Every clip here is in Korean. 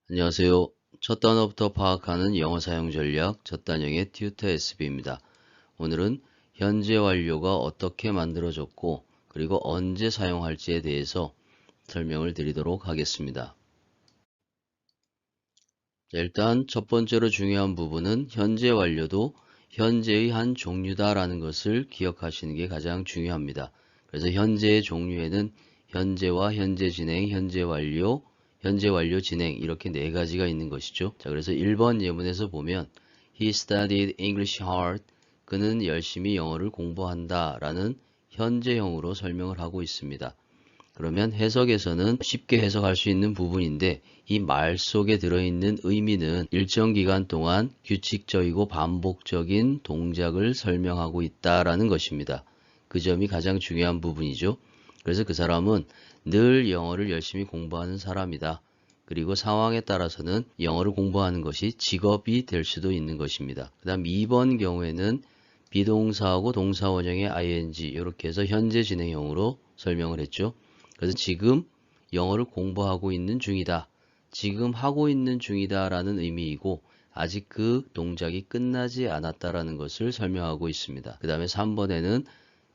안녕하세요. 첫 단어부터 파악하는 영어 사용 전략 첫 단형의 튜터 SB입니다. 오늘은 현재 완료가 어떻게 만들어졌고 그리고 언제 사용할지에 대해서 설명을 드리도록 하겠습니다. 일단 첫 번째로 중요한 부분은 현재 완료도 현재의 한 종류다라는 것을 기억하시는 게 가장 중요합니다. 그래서 현재의 종류에는 현재와 현재 진행, 현재 완료 진행 이렇게 네 가지가 있는 것이죠. 자, 그래서 1번 예문에서 보면 He studied English hard. 그는 열심히 영어를 공부한다 라는 현재형으로 설명을 하고 있습니다. 그러면 해석에서는 쉽게 해석할 수 있는 부분인데 이 말 속에 들어있는 의미는 일정 기간 동안 규칙적이고 반복적인 동작을 설명하고 있다라는 것입니다. 그 점이 가장 중요한 부분이죠. 그래서 그 사람은 늘 영어를 열심히 공부하는 사람이다. 그리고 상황에 따라서는 영어를 공부하는 것이 직업이 될 수도 있는 것입니다. 그 다음 2번 경우에는 비동사하고 동사 원형의 ing 이렇게 해서 현재 진행형으로 설명을 했죠. 그래서 지금 영어를 공부하고 있는 중이다. 지금 하고 있는 중이다 라는 의미이고 아직 그 동작이 끝나지 않았다라는 것을 설명하고 있습니다. 그 다음에 3번에는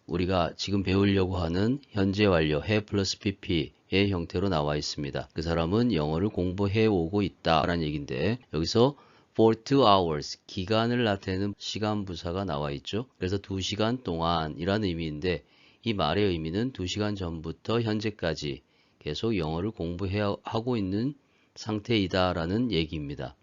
우리가 지금 배우려고 하는 현재 완료 have 플러스 pp의 형태로 나와 있습니다. 그 사람은 영어를 공부해 오고 있다라는 얘기인데 여기서 for 2 hours 기간을 나타내는 시간 부사가 나와 있죠. 그래서 2시간 동안이라는 의미인데 이 말의 의미는 2시간 전부터 현재까지 계속 영어를 공부하고 있는 상태이다라는 얘기입니다.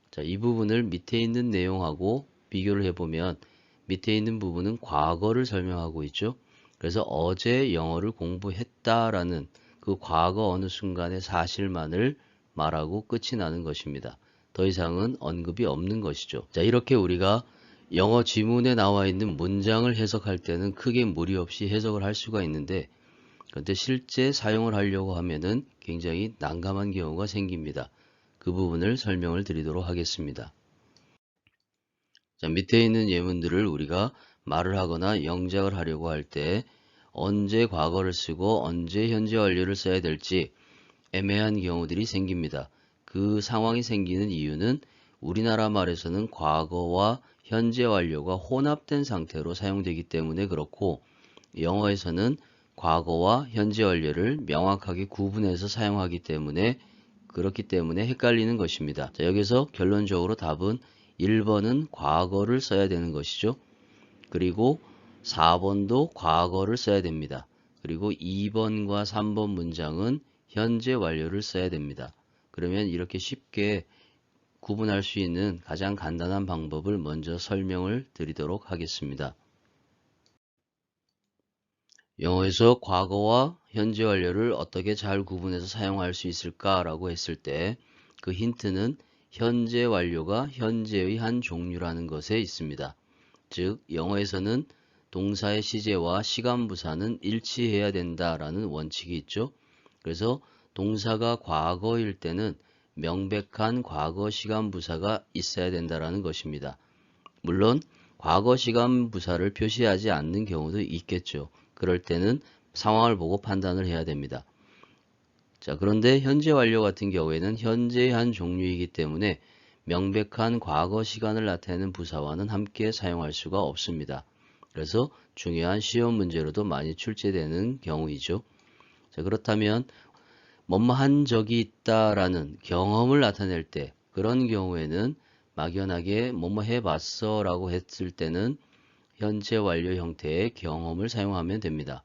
자, 이 부분을 밑에 있는 내용하고 비교를 해보면 밑에 있는 부분은 과거를 설명하고 있죠. 그래서 어제 영어를 공부했다라는 그 과거 어느 순간의 사실만을 말하고 끝이 나는 것입니다. 더 이상은 언급이 없는 것이죠. 자, 이렇게 우리가 영어 지문에 나와 있는 문장을 해석할 때는 크게 무리 없이 해석을 할 수가 있는데 그런데 실제 사용을 하려고 하면은 굉장히 난감한 경우가 생깁니다. 그 부분을 설명을 드리도록 하겠습니다. 자, 밑에 있는 예문들을 우리가 말을 하거나 영작을 하려고 할 때 언제 과거를 쓰고 언제 현재 완료를 써야 될지 애매한 경우들이 생깁니다. 그 상황이 생기는 이유는 우리나라 말에서는 과거와 현재 완료가 혼합된 상태로 사용되기 때문에 그렇고 영어에서는 과거와 현재 완료를 명확하게 구분해서 사용하기 때문에 그렇기 때문에 헷갈리는 것입니다. 자, 여기서 결론적으로 답은 1번은 과거를 써야 되는 것이죠. 그리고 4번도 과거를 써야 됩니다. 그리고 2번과 3번 문장은 현재 완료를 써야 됩니다. 그러면 이렇게 쉽게 구분할 수 있는 가장 간단한 방법을 먼저 설명을 드리도록 하겠습니다. 영어에서 과거와 현재 완료를 어떻게 잘 구분해서 사용할 수 있을까라고 했을 때 그 힌트는 현재 완료가 현재의 한 종류라는 것에 있습니다. 즉 영어에서는 동사의 시제와 시간 부사는 일치해야 된다라는 원칙이 있죠. 그래서 동사가 과거일 때는 명백한 과거 시간 부사가 있어야 된다라는 것입니다. 물론 과거 시간 부사를 표시하지 않는 경우도 있겠죠. 그럴 때는 상황을 보고 판단을 해야 됩니다. 자, 그런데 현재 완료 같은 경우에는 현재의 한 종류이기 때문에 명백한 과거 시간을 나타내는 부사와는 함께 사용할 수가 없습니다. 그래서 중요한 시험 문제로도 많이 출제되는 경우이죠. 자, 그렇다면 뭐뭐 한 적이 있다라는 경험을 나타낼 때 그런 경우에는 막연하게 뭐뭐 해봤어 라고 했을 때는 현재 완료 형태의 경험을 사용하면 됩니다.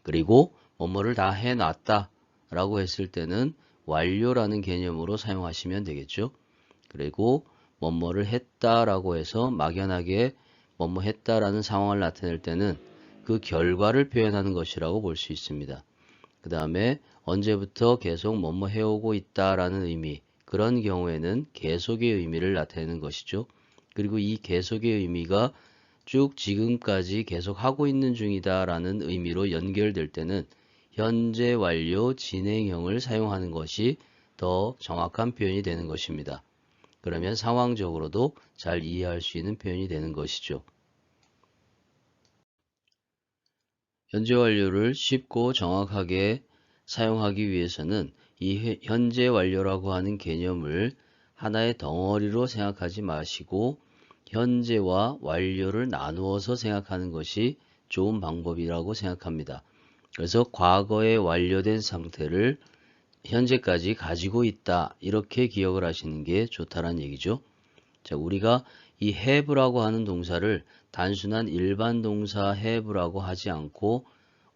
그리고 뭐뭐를 다 해놨다 라고 했을 때는 완료라는 개념으로 사용하시면 되겠죠. 그리고 뭐뭐를 했다라고 해서 막연하게 뭐뭐 했다라는 상황을 나타낼 때는 그 결과를 표현하는 것이라고 볼 수 있습니다. 그 다음에 언제부터 계속 뭐뭐 해오고 있다라는 의미, 그런 경우에는 계속의 의미를 나타내는 것이죠. 그리고 이 계속의 의미가 쭉 지금까지 계속 하고 있는 중이다 라는 의미로 연결될 때는 현재 완료 진행형을 사용하는 것이 더 정확한 표현이 되는 것입니다. 그러면 상황적으로도 잘 이해할 수 있는 표현이 되는 것이죠. 현재 완료를 쉽고 정확하게 사용하기 위해서는 이 현재 완료라고 하는 개념을 하나의 덩어리로 생각하지 마시고 현재와 완료를 나누어서 생각하는 것이 좋은 방법이라고 생각합니다. 그래서 과거에 완료된 상태를 현재까지 가지고 있다, 이렇게 기억을 하시는 게 좋다는 얘기죠. 자, 우리가 이 have라고 하는 동사를 단순한 일반 동사 have라고 하지 않고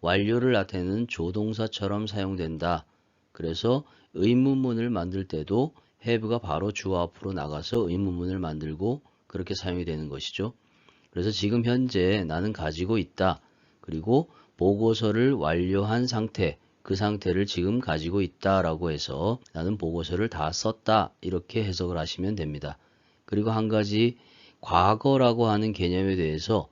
완료를 나타내는 조동사처럼 사용된다. 그래서 의문문을 만들 때도 have가 바로 주어 앞으로 나가서 의문문을 만들고 그렇게 사용이 되는 것이죠. 그래서 지금 현재 나는 가지고 있다. 그리고 보고서를 완료한 상태, 그 상태를 지금 가지고 있다라고 해서 나는 보고서를 다 썼다, 이렇게 해석을 하시면 됩니다. 그리고 한 가지, 과거라고 하는 개념에 대해서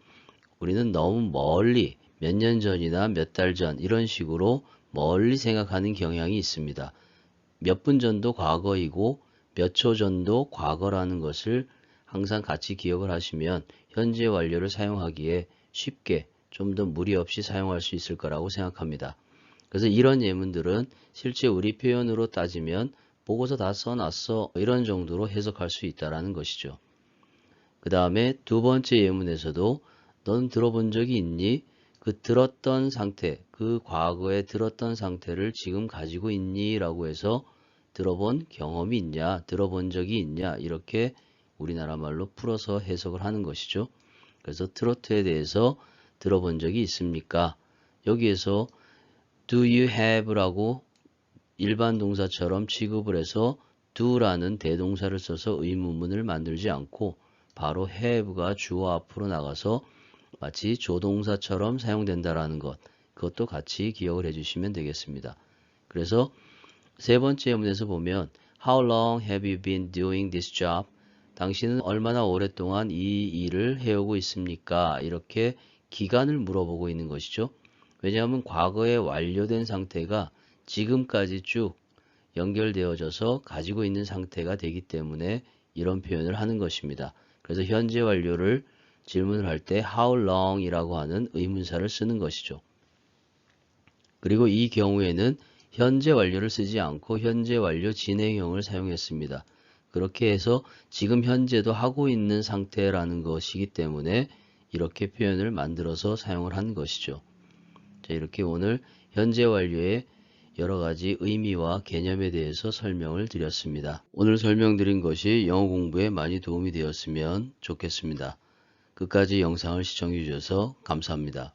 우리는 너무 멀리 몇 년 전이나 몇 달 전 이런 식으로 멀리 생각하는 경향이 있습니다. 몇 분 전도 과거이고 몇 초 전도 과거라는 것을 항상 같이 기억을 하시면 현재 완료를 사용하기에 쉽게 좀 더 무리 없이 사용할 수 있을 거라고 생각합니다. 그래서 이런 예문들은 실제 우리 표현으로 따지면 보고서 다 써놨어, 이런 정도로 해석할 수 있다는 것이죠. 그 다음에 두 번째 예문에서도 넌 들어본 적이 있니? 그 들었던 상태, 그 과거에 들었던 상태를 지금 가지고 있니? 라고 해서 들어본 경험이 있냐, 들어본 적이 있냐, 이렇게 우리나라 말로 풀어서 해석을 하는 것이죠. 그래서 트로트에 대해서 들어본 적이 있습니까? 여기에서 do you have라고 일반 동사처럼 취급을 해서 do라는 대동사를 써서 의문문을 만들지 않고 바로 have가 주어 앞으로 나가서 마치 조동사처럼 사용된다라는 것, 그것도 같이 기억을 해주시면 되겠습니다. 그래서 세 번째 예문에서 보면 How long have you been doing this job? 당신은 얼마나 오랫동안 이 일을 해오고 있습니까? 이렇게 기간을 물어보고 있는 것이죠. 왜냐하면 과거에 완료된 상태가 지금까지 쭉 연결되어져서 가지고 있는 상태가 되기 때문에 이런 표현을 하는 것입니다. 그래서 현재 완료를 질문을 할 때 how long 이라고 하는 의문사를 쓰는 것이죠. 그리고 이 경우에는 현재 완료를 쓰지 않고 현재 완료 진행형을 사용했습니다. 그렇게 해서 지금 현재도 하고 있는 상태라는 것이기 때문에 이렇게 표현을 만들어서 사용을 한 것이죠. 자, 이렇게 오늘 현재 완료의 여러 가지 의미와 개념에 대해서 설명을 드렸습니다. 오늘 설명드린 것이 영어 공부에 많이 도움이 되었으면 좋겠습니다. 끝까지 영상을 시청해 주셔서 감사합니다.